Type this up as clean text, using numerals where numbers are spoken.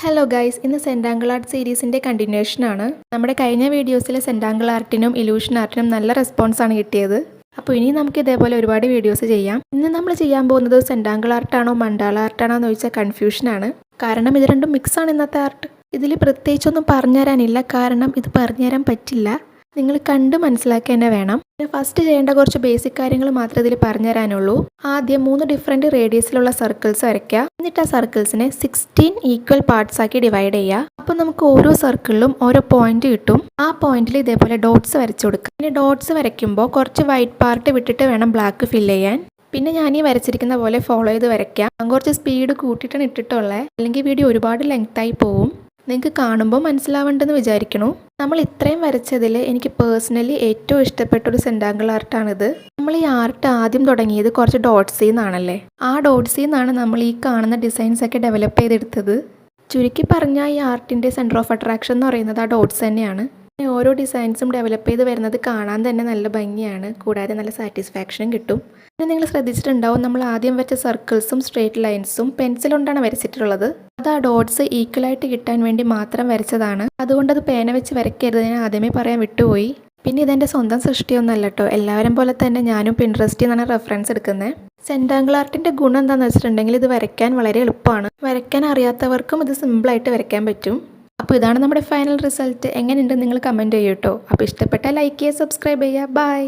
Hello guys, ഇന്ന് സെൻറ്റാങ്കിൾ art സീരീസിൻ്റെ കണ്ടിന്യൂഷനാണ്. നമ്മുടെ കഴിഞ്ഞ വീഡിയോസിലെ സെൻറ്റാങ്കിൾ ആർട്ടിനും ഇലൂഷൻ ആർട്ടിനും നല്ല റെസ്പോൺസാണ് കിട്ടിയത്. അപ്പോൾ ഇനി നമുക്ക് ഇതേപോലെ ഒരുപാട് വീഡിയോസ് ചെയ്യാം. ഇന്ന് നമ്മൾ ചെയ്യാൻ പോകുന്നത് സെൻറ്റാങ്കിൾ ആർട്ടാണോ മണ്ടാള ആർട്ടാണോ എന്ന് ചോദിച്ചാൽ കൺഫ്യൂഷനാണ്. കാരണം ഇത് രണ്ടും മിക്സാണ് ഇന്നത്തെ ആർട്ട്. ഇതിൽ പ്രത്യേകിച്ചൊന്നും പറഞ്ഞുതരാനില്ല, കാരണം ഇത് പറഞ്ഞുതരാൻ പറ്റില്ല. നിങ്ങൾ കണ്ട് മനസ്സിലാക്കി തന്നെ വേണം. ഫസ്റ്റ് ചെയ്യേണ്ട കുറച്ച് ബേസിക് കാര്യങ്ങൾ മാത്രമേ ഇതിൽ പറഞ്ഞുതരാനുള്ളൂ. ആദ്യം 3 ഡിഫറെൻറ്റ് റേഡിയസിലുള്ള സർക്കിൾസ് വരയ്ക്കുക. എന്നിട്ട് ആ സർക്കിൾസിനെ 16 ഈക്വൽ പാർട്സ് ആക്കി ഡിവൈഡ് ചെയ്യുക. അപ്പോൾ നമുക്ക് ഓരോ സർക്കിളിലും ഓരോ പോയിന്റ് കിട്ടും. ആ പോയിന്റിൽ ഇതേപോലെ ഡോട്ട്സ് വരച്ചു കൊടുക്കുക. പിന്നെ ഡോട്ട്സ് വരയ്ക്കുമ്പോൾ കുറച്ച് വൈറ്റ് പാർട്ട് വിട്ടിട്ട് വേണം ബ്ലാക്ക് ഫില്ല് ചെയ്യാൻ. പിന്നെ ഞാൻ ഈ വരച്ചിരിക്കുന്ന പോലെ ഫോളോ ചെയ്ത് വരയ്ക്കാം. കുറച്ച് സ്പീഡ് കൂട്ടിയിട്ടാണ് ഇട്ടിട്ടുള്ളത്, അല്ലെങ്കിൽ വീഡിയോ ഒരുപാട് ലെങ്തായി പോവും. നിങ്ങൾക്ക് കാണുമ്പോൾ മനസ്സിലാവേണ്ടെന്ന് വിചാരിക്കണു. നമ്മൾ ഇത്രയും വരച്ചതിൽ എനിക്ക് പേഴ്സണലി ഏറ്റവും ഇഷ്ടപ്പെട്ട ഒരു സെൻറ്റാങ്കിൾ ആർട്ടാണിത്. നമ്മൾ ഈ ആർട്ട് ആദ്യം തുടങ്ങിയത് കുറച്ച് ഡോട്ട്സിൽ നിന്നാണല്ലേ. ആ ഡോട്ട്സിൽ നിന്നാണ് നമ്മൾ ഈ കാണുന്ന ഡിസൈൻസ് ഒക്കെ ഡെവലപ്പ് ചെയ്തെടുത്തത്. ചുരുക്കി പറഞ്ഞാൽ ഈ ആർട്ടിൻ്റെ സെൻറ്റർ ഓഫ് അട്രാക്ഷൻ എന്ന് പറയുന്നത് ആ ഡോട്ട്സ് തന്നെയാണ്. ഓരോ ഡിസൈൻസും ഡെവലപ്പ് ചെയ്ത് വരുന്നത് കാണാൻ തന്നെ നല്ല ഭംഗിയാണ്, കൂടാതെ നല്ല സാറ്റിസ്ഫാക്ഷനും കിട്ടും. പിന്നെ നിങ്ങൾ ശ്രദ്ധിച്ചിട്ടുണ്ടാവും, നമ്മൾ ആദ്യം വെച്ച സർക്കിൾസും സ്ട്രേറ്റ് ലൈൻസും പെൻസിൽ കൊണ്ടാണ് വരച്ചിട്ടുള്ളത്. അത് ആ ഡോട്ട്സ് ഈക്വലായിട്ട് കിട്ടാൻ വേണ്ടി മാത്രം വരച്ചതാണ്. അതുകൊണ്ട് അത് പേന വെച്ച് വരയ്ക്കരുത്, ഞാൻ ആദ്യമേ പറയാൻ വിട്ടുപോയി. പിന്നെ ഇതെൻ്റെ സ്വന്തം സൃഷ്ടിയൊന്നുമല്ല കേട്ടോ. എല്ലാവരും പോലെ തന്നെ ഞാനും പിൻട്രസ്റ്റിൽ നിന്നാണ് റെഫറൻസ് എടുക്കുന്നത്. സെൻറ്റാങ്കിൾ ആർട്ടിൻ്റെ ഗുണം എന്താണെന്ന് വെച്ചിട്ടുണ്ടെങ്കിൽ ഇത് വരയ്ക്കാൻ വളരെ എളുപ്പമാണ്. വരയ്ക്കാൻ അറിയാത്തവർക്കും ഇത് സിമ്പിളായിട്ട് വരയ്ക്കാൻ പറ്റും. അപ്പോൾ ഇതാണ് നമ്മുടെ ഫൈനൽ റിസൾട്ട്. എങ്ങനെയുണ്ട് നിങ്ങൾ കമൻറ്റ് ചെയ്യൂ കേട്ടോ. അപ്പോൾ ഇഷ്ടപ്പെട്ടാൽ ലൈക്ക് ചെയ്യുക, സബ്സ്ക്രൈബ് ചെയ്യുക. ബൈ.